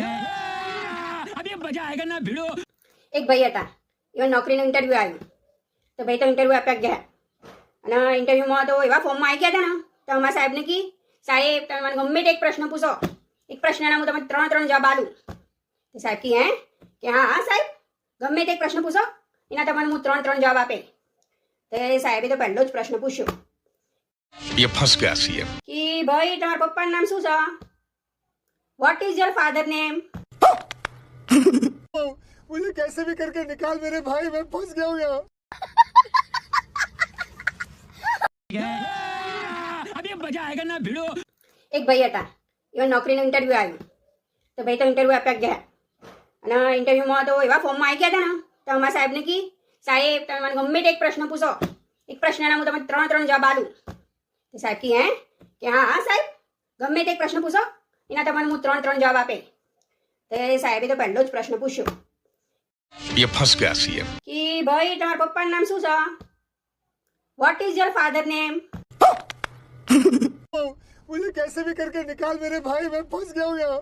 अभी मजा आएगा ना भिड़ो। એક ભાઈ હતા, એવા નોકરીનું ઇન્ટરવ્યૂ આવ્યું. તો ભાઈ તો ઇન્ટરવ્યૂ આપ્યા ગયા અને ઇન્ટરવ્યૂમાં તો એવા ફોર્મમાં આવી ગયા હતા ને તો અમારા સાહેબને કી સાહેબ તમે મને ગમે તે એક પ્રશ્ન પૂછો, એક પ્રશ્નના હું તમને ત્રણ જવાબ આલું. તો સાહેબ કી કે હા હા સાહેબ ગમે તે એક પ્રશ્ન પૂછો, એના તમને હું ત્રણ જવાબ આપે. તો સાહેબે તો પહેલો જ પ્રશ્ન પૂછ્યો ये फंस गया सीएम। કે ભાઈ તમારા પપ્પાનું નામ શું છે? What is your father name? मुझे कैसे भी करके निकाल मेरे भाई, मैं फंस गया हूँ यहाँ। अभी मजा आएगा ना भिड़ो। એક ભાઈ હતા, એવા નોકરીનું ઇન્ટરવ્યૂ આવ્યું. તો ભાઈ તો ઇન્ટરવ્યૂ આપ્યા ગયા અને ઇન્ટરવ્યૂમાં તો એવા ફોર્મમાં આવી ગયા હતા ને તો અમારા સાહેબને કી સાહેબ તમે મને ગમે તે એક પ્રશ્ન પૂછો, એક પ્રશ્નના હું તમને ત્રણ જવાબ આલું. તો સાહેબ કી કે હા હા સાહેબ ગમે તે એક પ્રશ્ન પૂછો, એના તમને હું ત્રણ જવાબ આપે. તો સાહેબે તો પહેલો જ પ્રશ્ન પૂછ્યો ये फंस गया सीएम। કે ભાઈ તમારા પપ્પાનું નામ શું છે? What is your father name? मुझे कैसे भी करके निकाल मेरे भाई, मैं फंस गया हूँ यहाँ।